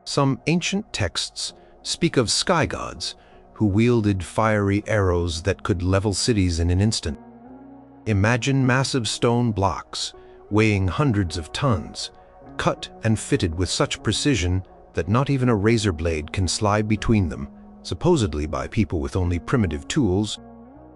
Some ancient texts speak of sky gods who wielded fiery arrows that could level cities in an instant. Imagine massive stone blocks weighing hundreds of tons, cut and fitted with such precision that not even a razor blade can slide between them, supposedly by people with only primitive tools.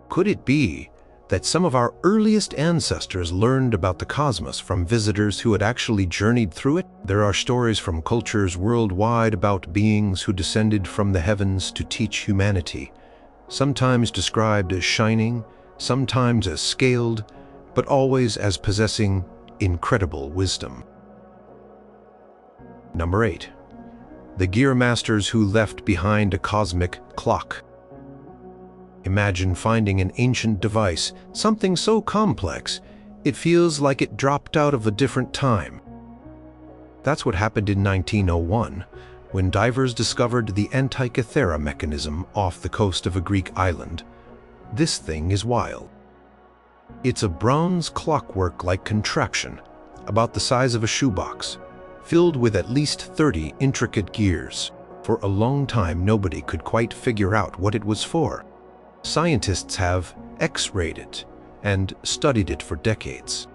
Could it be that some of our earliest ancestors learned about the cosmos from visitors who had actually journeyed through it? There are stories from cultures worldwide about beings who descended from the heavens to teach humanity, sometimes described as shining, sometimes as scaled, but always as possessing incredible wisdom. Number 8. The gear masters who left behind a cosmic clock. Imagine finding an ancient device, something so complex, it feels like it dropped out of a different time. That's what happened in 1901, when divers discovered the Antikythera mechanism off the coast of a Greek island. This thing is wild. It's a bronze clockwork-like contraption, about the size of a shoebox, filled with at least 30 intricate gears. For a long time, nobody could quite figure out what it was for. Scientists have X-rayed it and studied it for decades.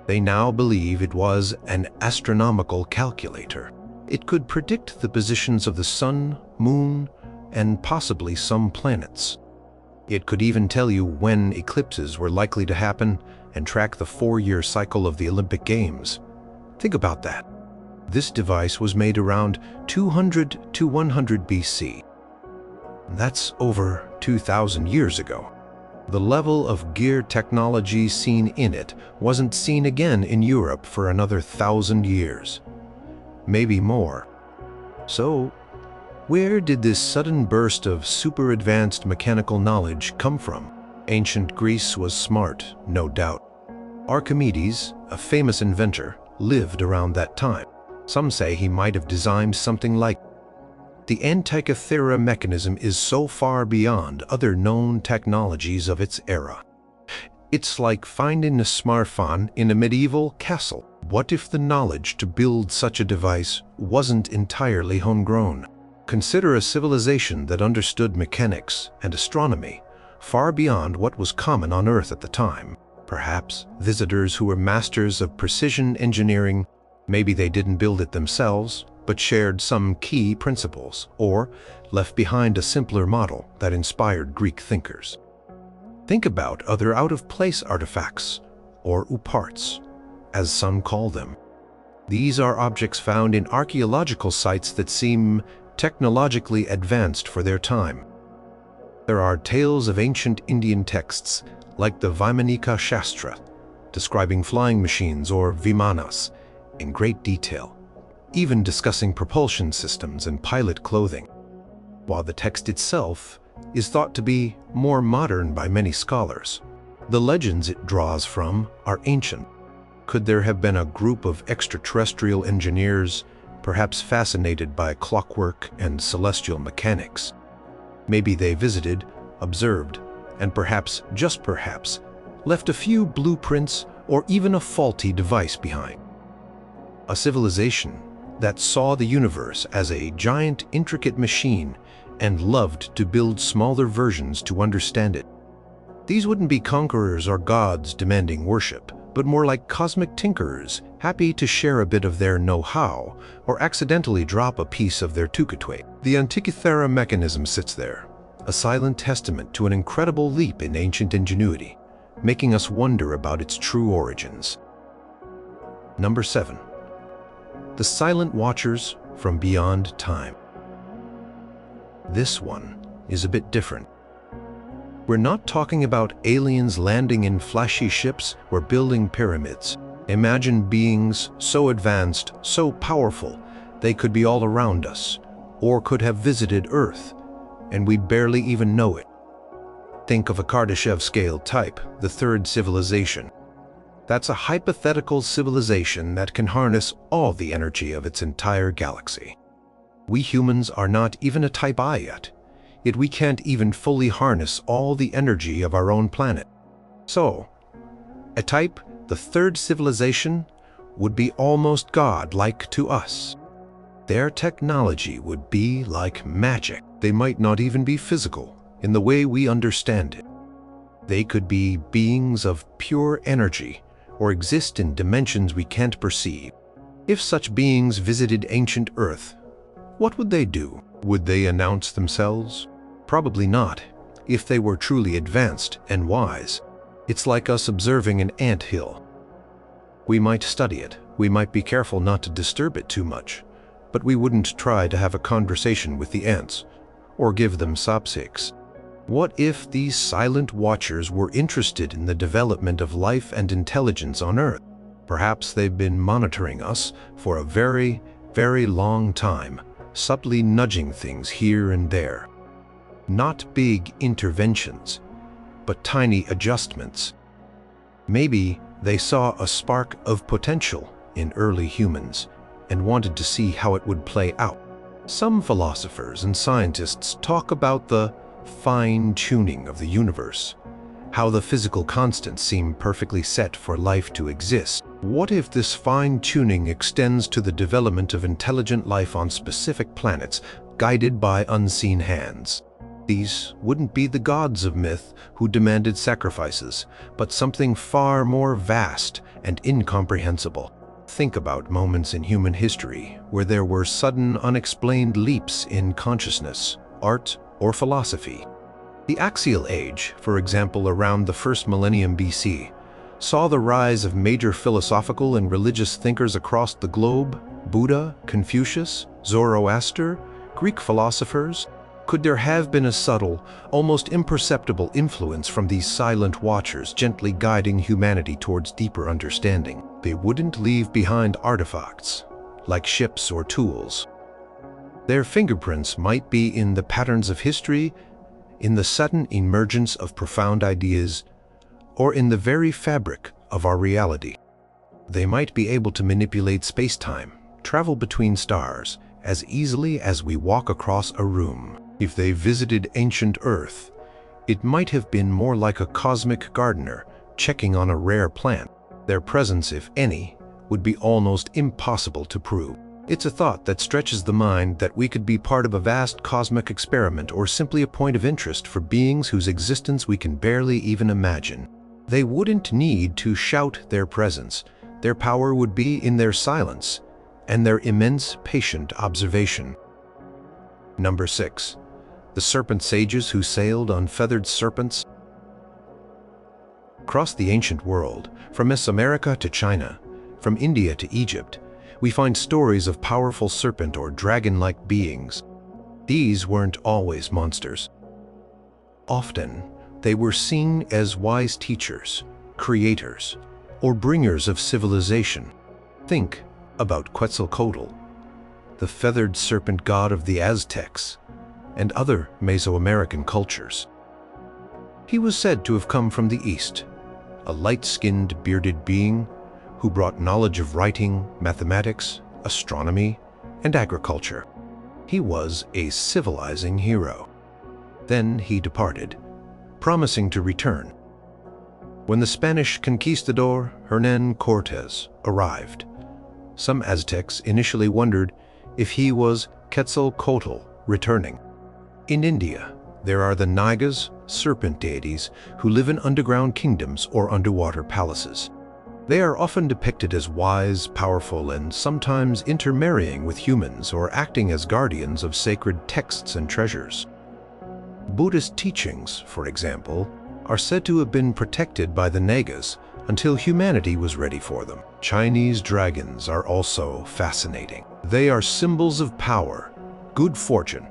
They now believe it was an astronomical calculator. It could predict the positions of the sun, moon, and possibly some planets. It could even tell you when eclipses were likely to happen and track the 4-year cycle of the Olympic Games. Think about that. This device was made around 200 to 100 BC. That's over 2,000 years ago. The level of gear technology seen in it wasn't seen again in Europe for another 1,000 years. Maybe more. So, where did this sudden burst of super-advanced mechanical knowledge come from? Ancient Greece was smart, no doubt. Archimedes, a famous inventor, lived around that time. Some say he might have designed something like it. The Antikythera mechanism is so far beyond other known technologies of its era. It's like finding a smartphone in a medieval castle. What if the knowledge to build such a device wasn't entirely homegrown? Consider a civilization that understood mechanics and astronomy far beyond what was common on Earth at the time. Perhaps visitors who were masters of precision engineering. Maybe they didn't build it themselves, but shared some key principles, or left behind a simpler model that inspired Greek thinkers. Think about other out-of-place artifacts, or uparts, as some call them. These are objects found in archaeological sites that seem technologically advanced for their time. There are tales of ancient Indian texts, like the Vaimanika Shastra, describing flying machines or vimanas in great detail, even discussing propulsion systems and pilot clothing. While the text itself is thought to be more modern by many scholars, the legends it draws from are ancient. Could there have been a group of extraterrestrial engineers, perhaps fascinated by clockwork and celestial mechanics? Maybe they visited, observed, and perhaps, just perhaps, left a few blueprints or even a faulty device behind. A civilization that saw the universe as a giant, intricate machine and loved to build smaller versions to understand it. These wouldn't be conquerors or gods demanding worship, but more like cosmic tinkerers, happy to share a bit of their know-how or accidentally drop a piece of their tukatue. The Antikythera mechanism sits there, a silent testament to an incredible leap in ancient ingenuity, making us wonder about its true origins. Number 7. The Silent Watchers from Beyond Time. This one is a bit different. We're not talking about aliens landing in flashy ships or building pyramids. Imagine beings so advanced, so powerful, they could be all around us, or could have visited Earth, and we'd barely even know it. Think of a Kardashev-scale type, the third civilization. That's a hypothetical civilization that can harness all the energy of its entire galaxy. We humans are not even a type I yet we can't even fully harness all the energy of our own planet. So, a type, the third civilization, would be almost God-like to us. Their technology would be like magic. They might not even be physical in the way we understand it. They could be beings of pure energy or exist in dimensions we can't perceive. If such beings visited ancient Earth, what would they do? Would they announce themselves? Probably not, if they were truly advanced and wise. It's like us observing an anthill. We might study it, we might be careful not to disturb it too much, but we wouldn't try to have a conversation with the ants or give them sopsics. What if these silent watchers were interested in the development of life and intelligence on Earth? Perhaps they've been monitoring us for a very, very long time, subtly nudging things here and there. Not big interventions, but tiny adjustments. Maybe they saw a spark of potential in early humans and wanted to see how it would play out. Some philosophers and scientists talk about the fine-tuning of the universe, how the physical constants seem perfectly set for life to exist. What if this fine-tuning extends to the development of intelligent life on specific planets, guided by unseen hands? These wouldn't be the gods of myth who demanded sacrifices, but something far more vast and incomprehensible. Think about moments in human history where there were sudden, unexplained leaps in consciousness, art, or philosophy. The Axial Age, for example, around the first millennium BC, saw the rise of major philosophical and religious thinkers across the globe: Buddha, Confucius, Zoroaster, Greek philosophers. Could there have been a subtle, almost imperceptible influence from these silent watchers gently guiding humanity towards deeper understanding? They wouldn't leave behind artifacts, like ships or tools. Their fingerprints might be in the patterns of history, in the sudden emergence of profound ideas, or in the very fabric of our reality. They might be able to manipulate space-time, travel between stars, as easily as we walk across a room. If they visited ancient Earth, it might have been more like a cosmic gardener checking on a rare plant. Their presence, if any, would be almost impossible to prove. It's a thought that stretches the mind that we could be part of a vast cosmic experiment or simply a point of interest for beings whose existence we can barely even imagine. They wouldn't need to shout their presence. Their power would be in their silence and their immense patient observation. Number 6. The serpent sages who sailed on feathered serpents. Across the ancient world, from Mesoamerica to China, from India to Egypt, we find stories of powerful serpent or dragon-like beings. These weren't always monsters. Often, they were seen as wise teachers, creators, or bringers of civilization. Think about Quetzalcoatl, the feathered serpent god of the Aztecs, and other Mesoamerican cultures. He was said to have come from the East, a light-skinned, bearded being who brought knowledge of writing, mathematics, astronomy, and agriculture. He was a civilizing hero. Then he departed, promising to return. When the Spanish conquistador Hernán Cortés arrived, some Aztecs initially wondered if he was Quetzalcoatl returning. In India, there are the Nagas, serpent deities, who live in underground kingdoms or underwater palaces. They are often depicted as wise, powerful, and sometimes intermarrying with humans or acting as guardians of sacred texts and treasures. Buddhist teachings, for example, are said to have been protected by the Nagas until humanity was ready for them. Chinese dragons are also fascinating. They are symbols of power, good fortune,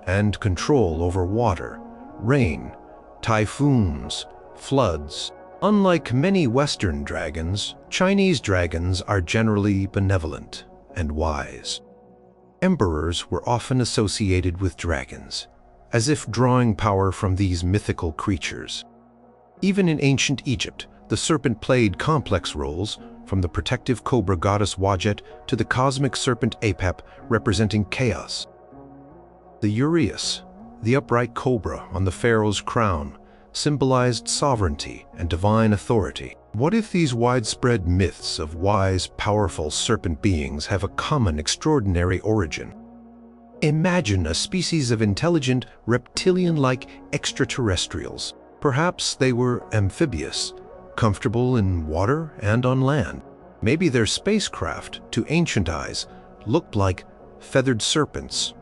and control over water, rain, typhoons, floods. Unlike many Western dragons, Chinese dragons are generally benevolent and wise. Emperors were often associated with dragons, as if drawing power from these mythical creatures. Even in ancient Egypt, the serpent played complex roles, from the protective cobra goddess Wadjet to the cosmic serpent Apep representing chaos. The uraeus, the upright cobra on the pharaoh's crown, symbolized sovereignty and divine authority. What if these widespread myths of wise, powerful serpent beings have a common, extraordinary origin? Imagine a species of intelligent, reptilian-like extraterrestrials. Perhaps they were amphibious, comfortable in water and on land. Maybe their spacecraft, to ancient eyes, looked like feathered serpents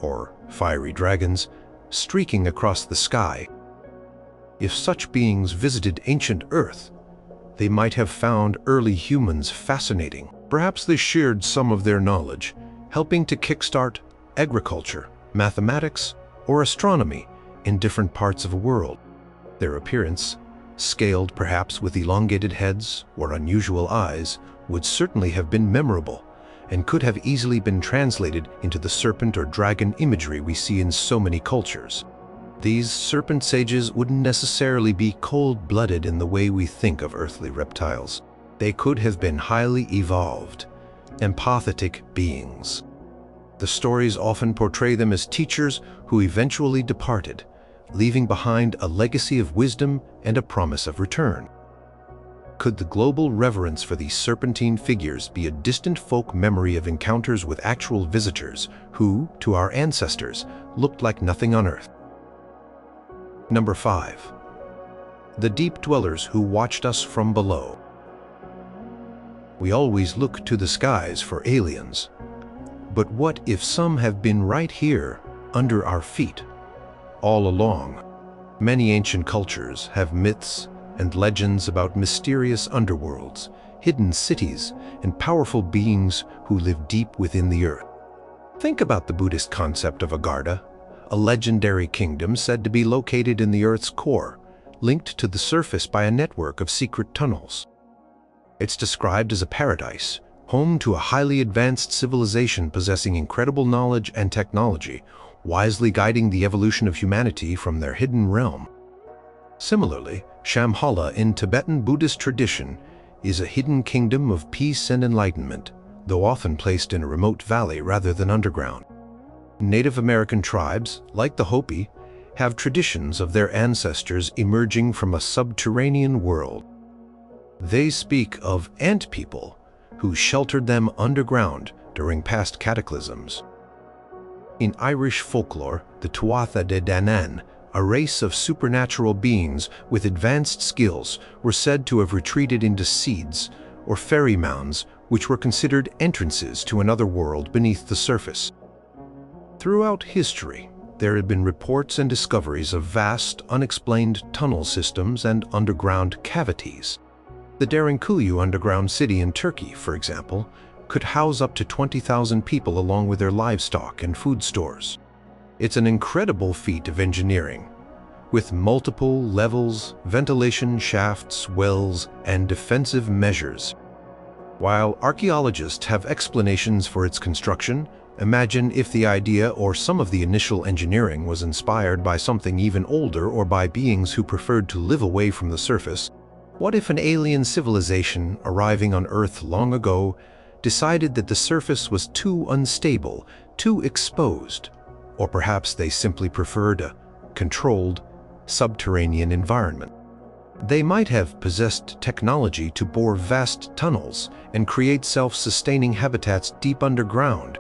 or fiery dragons streaking across the sky. If such beings visited ancient Earth, they might have found early humans fascinating. Perhaps they shared some of their knowledge, helping to kickstart agriculture, mathematics, or astronomy in different parts of the world. Their appearance, scaled perhaps with elongated heads or unusual eyes, would certainly have been memorable and could have easily been translated into the serpent or dragon imagery we see in so many cultures. These serpent sages wouldn't necessarily be cold-blooded in the way we think of earthly reptiles. They could have been highly evolved, empathetic beings. The stories often portray them as teachers who eventually departed, leaving behind a legacy of wisdom and a promise of return. Could the global reverence for these serpentine figures be a distant folk memory of encounters with actual visitors who, to our ancestors, looked like nothing on Earth? Number 5. The deep dwellers who watched us from below. We always look to the skies for aliens. But what if some have been right here, under our feet, all along? Many ancient cultures have myths and legends about mysterious underworlds, hidden cities, and powerful beings who live deep within the earth. Think about the Buddhist concept of Agartha, a legendary kingdom said to be located in the Earth's core, linked to the surface by a network of secret tunnels. It's described as a paradise, home to a highly advanced civilization possessing incredible knowledge and technology, wisely guiding the evolution of humanity from their hidden realm. Similarly, Shambhala in Tibetan Buddhist tradition is a hidden kingdom of peace and enlightenment, though often placed in a remote valley rather than underground. Native American tribes, like the Hopi, have traditions of their ancestors emerging from a subterranean world. They speak of ant people who sheltered them underground during past cataclysms. In Irish folklore, the Tuatha De Danann, a race of supernatural beings with advanced skills, were said to have retreated into seeds or fairy mounds, which were considered entrances to another world beneath the surface. Throughout history, there have been reports and discoveries of vast, unexplained tunnel systems and underground cavities. The Derinkuyu underground city in Turkey, for example, could house up to 20,000 people along with their livestock and food stores. It's an incredible feat of engineering, with multiple levels, ventilation shafts, wells, and defensive measures. While archaeologists have explanations for its construction, imagine if the idea or some of the initial engineering was inspired by something even older or by beings who preferred to live away from the surface. What if an alien civilization arriving on Earth long ago decided that the surface was too unstable, too exposed, or perhaps they simply preferred a controlled, subterranean environment? They might have possessed technology to bore vast tunnels and create self-sustaining habitats deep underground.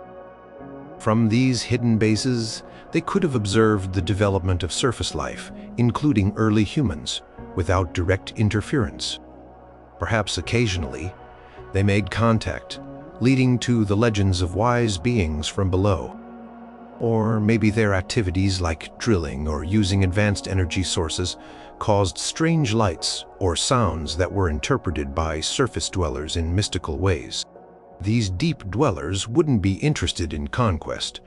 From these hidden bases, they could have observed the development of surface life, including early humans, without direct interference. Perhaps occasionally, they made contact, leading to the legends of wise beings from below. Or maybe their activities like drilling or using advanced energy sources caused strange lights or sounds that were interpreted by surface dwellers in mystical ways. These deep dwellers wouldn't be interested in conquest,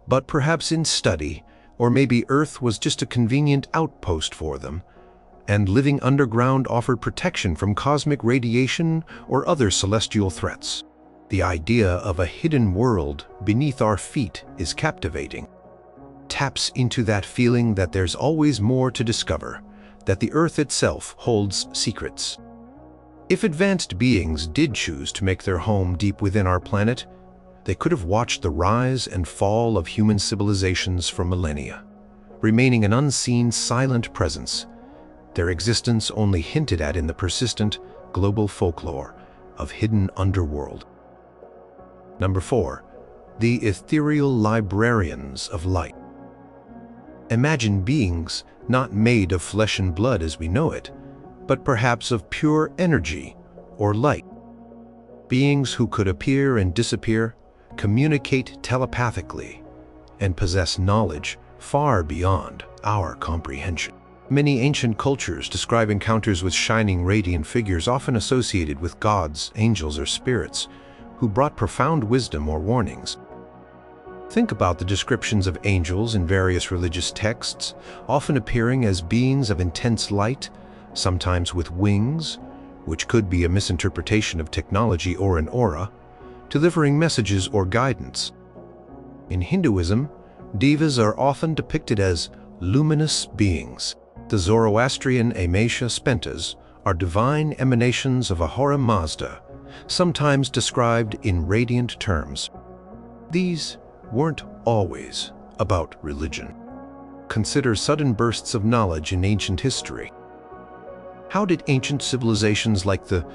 but perhaps in study, or maybe Earth was just a convenient outpost for them, and living underground offered protection from cosmic radiation or other celestial threats. The idea of a hidden world beneath our feet is captivating. Taps into that feeling that there's always more to discover, that the Earth itself holds secrets. If advanced beings did choose to make their home deep within our planet, they could have watched the rise and fall of human civilizations for millennia, remaining an unseen, silent presence, their existence only hinted at in the persistent, global folklore of hidden underworld. Number 4. The ethereal librarians of light. Imagine beings not made of flesh and blood as we know it, but perhaps of pure energy or light. Beings who could appear and disappear, communicate telepathically, and possess knowledge far beyond our comprehension. Many ancient cultures describe encounters with shining, radiant figures often associated with gods, angels, or spirits who brought profound wisdom or warnings. Think about the descriptions of angels in various religious texts, often appearing as beings of intense light, sometimes with wings, which could be a misinterpretation of technology or an aura, delivering messages or guidance. In Hinduism, devas are often depicted as luminous beings. The Zoroastrian Amasya Spentas are divine emanations of Ahura Mazda, sometimes described in radiant terms. These weren't always about religion. Consider sudden bursts of knowledge in ancient history. How did ancient civilizations like the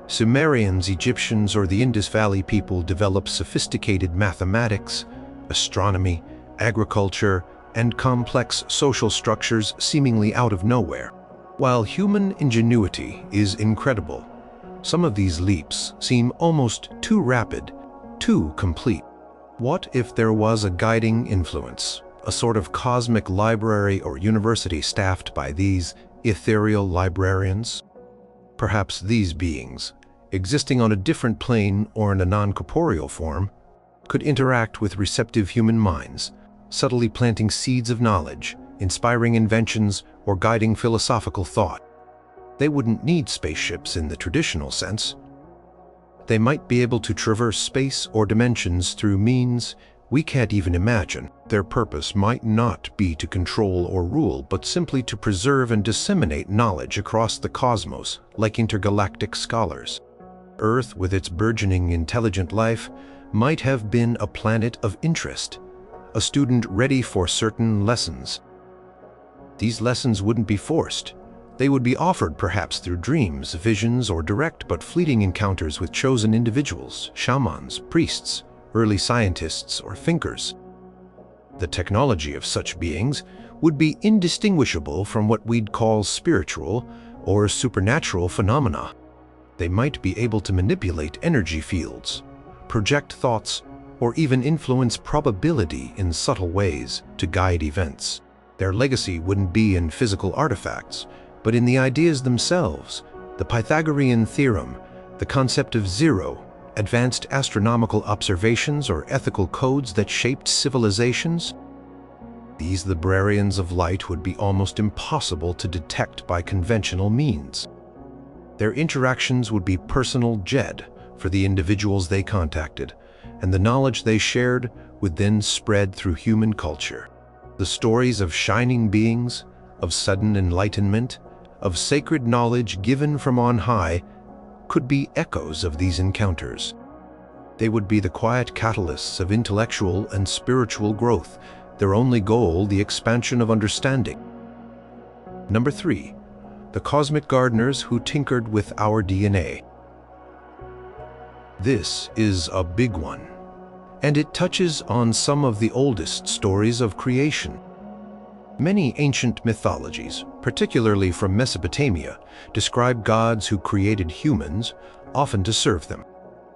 Sumerians, Egyptians, or the Indus Valley people develop sophisticated mathematics, astronomy, agriculture, and complex social structures seemingly out of nowhere? While human ingenuity is incredible, some of these leaps seem almost too rapid, too complete. What if there was a guiding influence, a sort of cosmic library or university staffed by these ethereal librarians? Perhaps these beings, existing on a different plane or in a non-corporeal form, could interact with receptive human minds, subtly planting seeds of knowledge, inspiring inventions, or guiding philosophical thought. They wouldn't need spaceships in the traditional sense. They might be able to traverse space or dimensions through means we can't even imagine. Their purpose might not be to control or rule, but simply to preserve and disseminate knowledge across the cosmos, like intergalactic scholars. Earth, with its burgeoning intelligent life, might have been a planet of interest, a student ready for certain lessons. These lessons wouldn't be forced. They would be offered perhaps through dreams, visions, or direct but fleeting encounters with chosen individuals, shamans, priests, early scientists, or thinkers. The technology of such beings would be indistinguishable from what we'd call spiritual or supernatural phenomena. They might be able to manipulate energy fields, project thoughts, or even influence probability in subtle ways to guide events. Their legacy wouldn't be in physical artifacts, but in the ideas themselves, the Pythagorean theorem, the concept of zero, advanced astronomical observations, or ethical codes that shaped civilizations. These librarians of light would be almost impossible to detect by conventional means. Their interactions would be personal jed for the individuals they contacted, and the knowledge they shared would then spread through human culture. The stories of shining beings, of sudden enlightenment, of sacred knowledge given from on high, could be echoes of these encounters. They would be the quiet catalysts of intellectual and spiritual growth, their only goal the expansion of understanding. Number 3. The cosmic gardeners who tinkered with our DNA. This is a big one, and it touches on some of the oldest stories of creation. Many ancient mythologies, particularly from Mesopotamia, describe gods who created humans, often to serve them.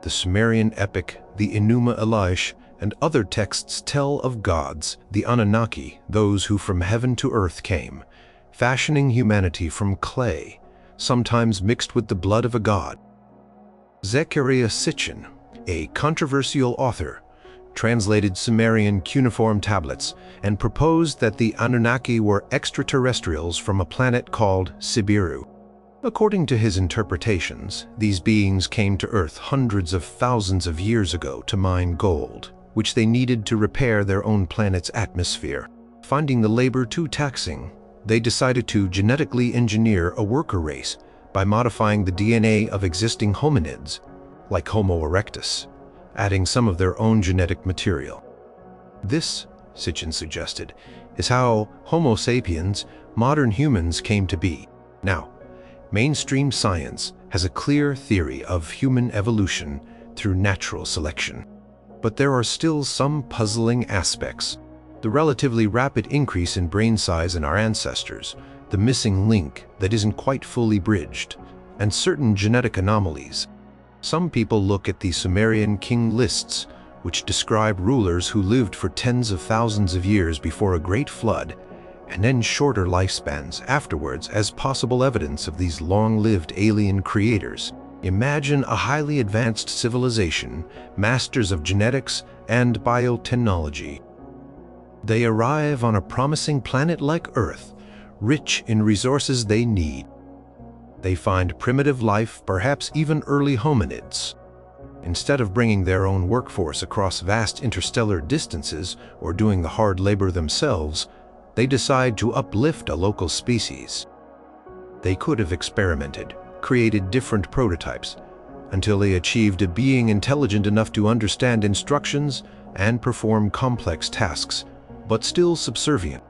The Sumerian epic, the Enuma Elish, and other texts tell of gods, the Anunnaki, those who from heaven to earth came, fashioning humanity from clay, sometimes mixed with the blood of a god. Zecharia Sitchin, a controversial author, translated Sumerian cuneiform tablets and proposed that the Anunnaki were extraterrestrials from a planet called Sibiru. According to his interpretations, these beings came to Earth hundreds of thousands of years ago to mine gold, which they needed to repair their own planet's atmosphere. Finding the labor too taxing, they decided to genetically engineer a worker race by modifying the DNA of existing hominids, like Homo erectus, adding some of their own genetic material. This, Sitchin suggested, is how Homo sapiens, modern humans, came to be. Now, Mainstream science has a clear theory of human evolution through natural selection. But there are still some puzzling aspects. The relatively rapid increase in brain size in our ancestors, the missing link that isn't quite fully bridged, and certain genetic anomalies. Some people look at the Sumerian king lists, which describe rulers who lived for tens of thousands of years before a great flood, and then shorter lifespans afterwards, as possible evidence of these long-lived alien creators. Imagine a highly advanced civilization, masters of genetics and biotechnology. They arrive on a promising planet like Earth, rich in resources they need. They find primitive life, perhaps even early hominids. Instead of bringing their own workforce across vast interstellar distances or doing the hard labor themselves, they decide to uplift a local species. They could have experimented, created different prototypes, until they achieved a being intelligent enough to understand instructions and perform complex tasks, but still subservient.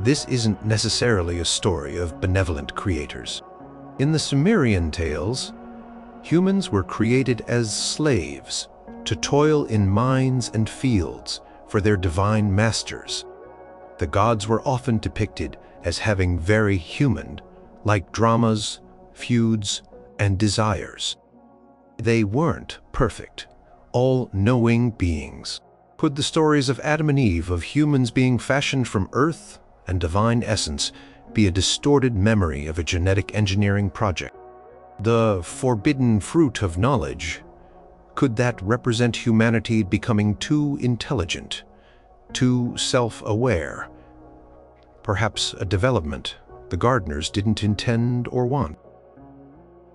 This isn't necessarily a story of benevolent creators. In the Sumerian tales, humans were created as slaves to toil in mines and fields for their divine masters. The gods were often depicted as having very human-like dramas, feuds, and desires. They weren't perfect, all-knowing beings. Could the stories of Adam and Eve, of humans being fashioned from earth and divine essence, be a distorted memory of a genetic engineering project? The forbidden fruit of knowledge, could that represent humanity becoming too intelligent, too self-aware? Perhaps a development the gardeners didn't intend or want.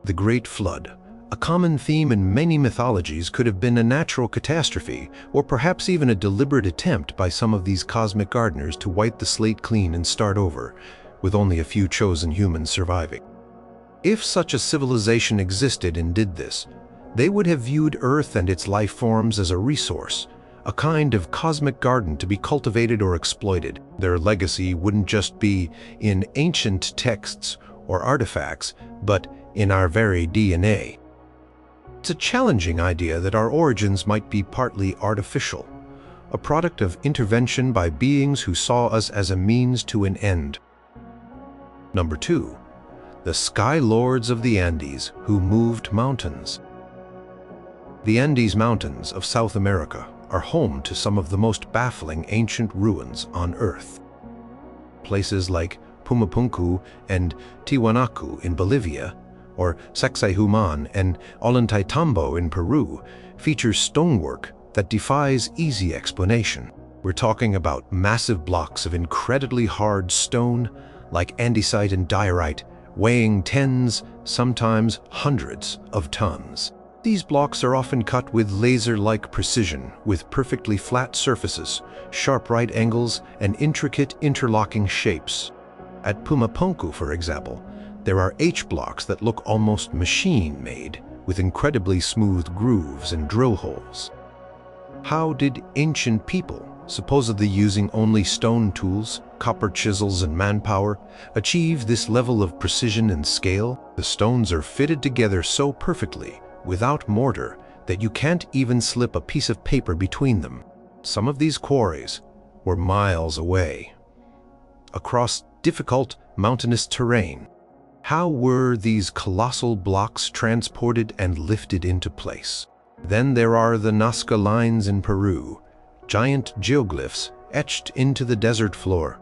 The Great Flood, a common theme in many mythologies, could have been a natural catastrophe, or perhaps even a deliberate attempt by some of these cosmic gardeners to wipe the slate clean and start over, with only a few chosen humans surviving. If such a civilization existed and did this, they would have viewed Earth and its life forms as a resource, a kind of cosmic garden to be cultivated or exploited. Their legacy wouldn't just be in ancient texts or artifacts, but in our very DNA. It's a challenging idea that our origins might be partly artificial, a product of intervention by beings who saw us as a means to an end. Number 2. The Sky Lords of the Andes who moved mountains. The Andes Mountains of South America are home to some of the most baffling ancient ruins on Earth. Places like Pumapunku and Tiwanaku in Bolivia, or Sacsayhuaman and Ollantaytambo in Peru, feature stonework that defies easy explanation. We're talking about massive blocks of incredibly hard stone, like andesite and diorite, weighing tens, sometimes hundreds of tons. These blocks are often cut with laser-like precision, with perfectly flat surfaces, sharp right angles, and intricate interlocking shapes. At Pumapunku, for example, there are H-blocks that look almost machine-made, with incredibly smooth grooves and drill holes. How did ancient people, supposedly using only stone tools, copper chisels, and manpower, achieve this level of precision and scale? The stones are fitted together so perfectly, without mortar, that you can't even slip a piece of paper between them. Some of these quarries were miles away, across difficult mountainous terrain. How were these colossal blocks transported and lifted into place? Then there are the Nazca lines in Peru, giant geoglyphs etched into the desert floor,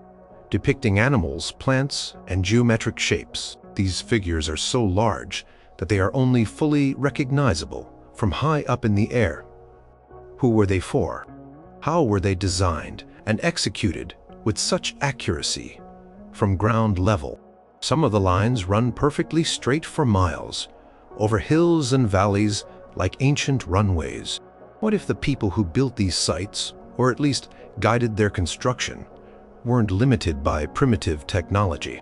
depicting animals, plants, and geometric shapes. These figures are so large that they are only fully recognizable from high up in the air. Who were they for? How were they designed and executed with such accuracy from ground level? Some of the lines run perfectly straight for miles, over hills and valleys like ancient runways. What if the people who built these sites, or at least guided their construction, weren't limited by primitive technology?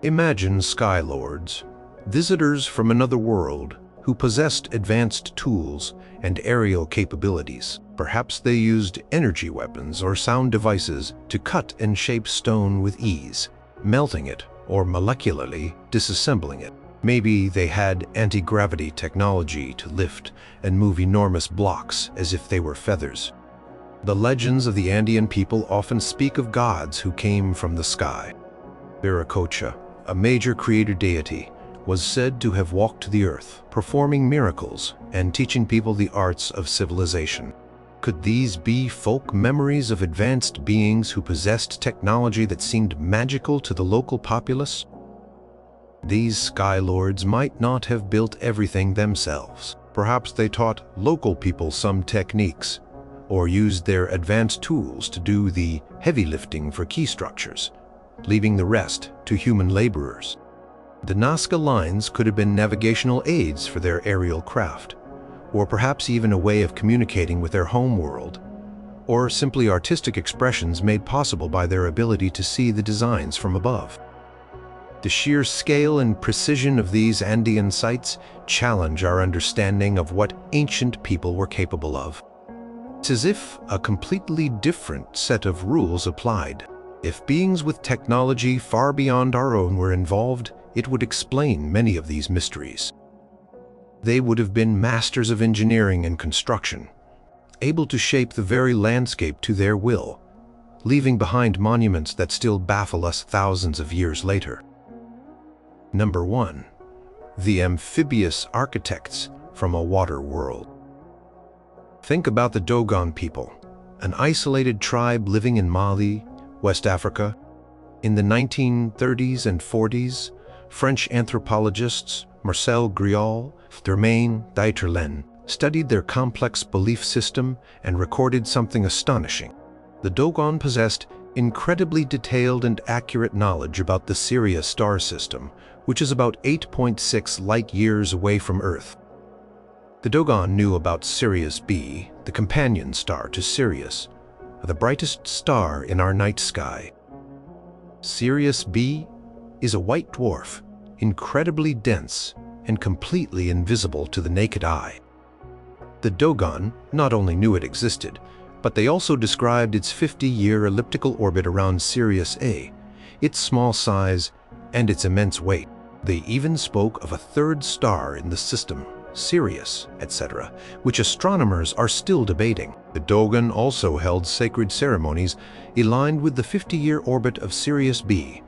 Imagine Sky Lords, visitors from another world who possessed advanced tools and aerial capabilities. Perhaps they used energy weapons or sound devices to cut and shape stone with ease, melting it or molecularly disassembling it. Maybe they had anti-gravity technology to lift and move enormous blocks as if they were feathers. The legends of the Andean people often speak of gods who came from the sky. Viracocha, a major creator deity, was said to have walked the earth, performing miracles and teaching people the arts of civilization. Could these be folk memories of advanced beings who possessed technology that seemed magical to the local populace? These sky lords might not have built everything themselves. Perhaps they taught local people some techniques, or used their advanced tools to do the heavy lifting for key structures, leaving the rest to human laborers. The Nazca lines could have been navigational aids for their aerial craft, or perhaps even a way of communicating with their home world, or simply artistic expressions made possible by their ability to see the designs from above. The sheer scale and precision of these Andean sites challenge our understanding of what ancient people were capable of. It's as if a completely different set of rules applied. If beings with technology far beyond our own were involved, it would explain many of these mysteries. They would have been masters of engineering and construction, able to shape the very landscape to their will, leaving behind monuments that still baffle us thousands of years later. Number 1. The amphibious architects from a water world. Think about the Dogon people, an isolated tribe living in Mali, West Africa. In the 1930s and 40s, French anthropologists Marcel Griaule, Germain Dieterlen studied their complex belief system and recorded something astonishing. The Dogon possessed incredibly detailed and accurate knowledge about the Sirius star system, which is about 8.6 light-years away from Earth. The Dogon knew about Sirius B, the companion star to Sirius, the brightest star in our night sky. Sirius B is a white dwarf, incredibly dense and completely invisible to the naked eye. The Dogon not only knew it existed, but they also described its 50-year elliptical orbit around Sirius A, its small size, and its immense weight. They even spoke of a third star in the system, Sirius, etc., which astronomers are still debating. The Dogon also held sacred ceremonies aligned with the 50-year orbit of Sirius B.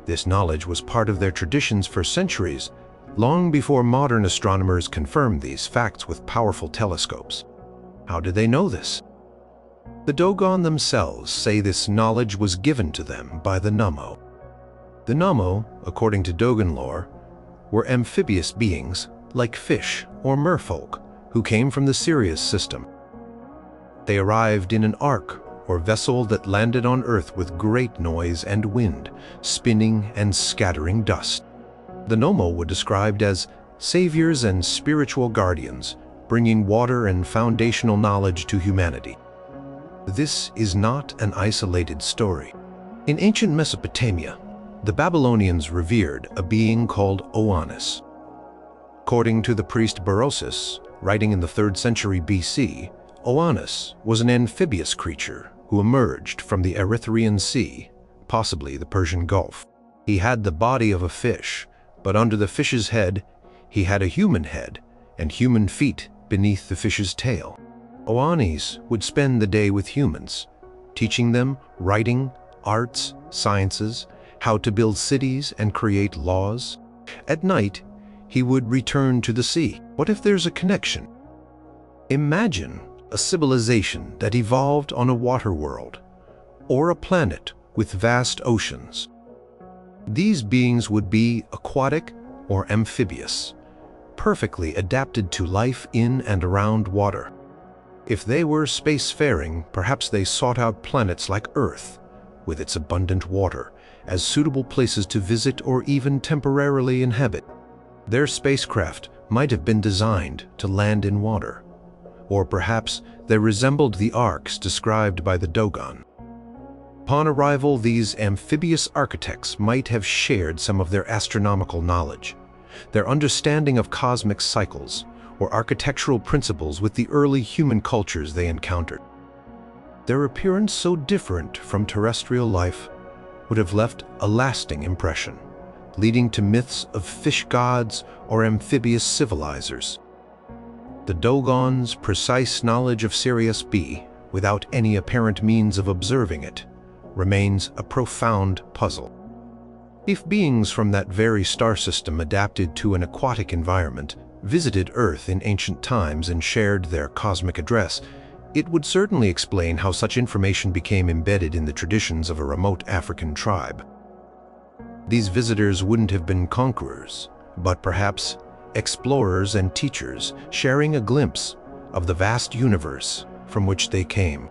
This knowledge was part of their traditions for centuries, long before modern astronomers confirmed these facts with powerful telescopes. How did they know this? The Dogon themselves say this knowledge was given to them by the Namo. The Namo, according to Dogon lore, were amphibious beings like fish or merfolk who came from the Sirius system. They arrived in an ark or vessel that landed on Earth with great noise and wind, spinning and scattering dust. The Namo were described as saviors and spiritual guardians, bringing water and foundational knowledge to humanity. This is not an isolated story. In ancient Mesopotamia, the Babylonians revered a being called Oannes. According to the priest Berosus, writing in the 3rd century BC, Oannes was an amphibious creature who emerged from the Erythraean Sea, possibly the Persian Gulf. He had the body of a fish, but under the fish's head, he had a human head and human feet beneath the fish's tail. Oannes would spend the day with humans, teaching them writing, arts, sciences, how to build cities and create laws. At night, he would return to the sea. What if there's a connection? Imagine a civilization that evolved on a water world, or a planet with vast oceans. These beings would be aquatic or amphibious, perfectly adapted to life in and around water. If they were spacefaring, perhaps they sought out planets like Earth, with its abundant water, as suitable places to visit or even temporarily inhabit. Their spacecraft might have been designed to land in water, or perhaps they resembled the arks described by the Dogon. Upon arrival, these amphibious architects might have shared some of their astronomical knowledge, their understanding of cosmic cycles, or architectural principles with the early human cultures they encountered. Their appearance so different from terrestrial life would have left a lasting impression. leading to myths of fish gods or amphibious civilizers. The Dogon's precise knowledge of Sirius B, without any apparent means of observing it, remains a profound puzzle. If beings from that very star system adapted to an aquatic environment, visited Earth in ancient times and shared their cosmic address, it would certainly explain how such information became embedded in the traditions of a remote African tribe. These visitors wouldn't have been conquerors, but perhaps explorers and teachers sharing a glimpse of the vast universe from which they came.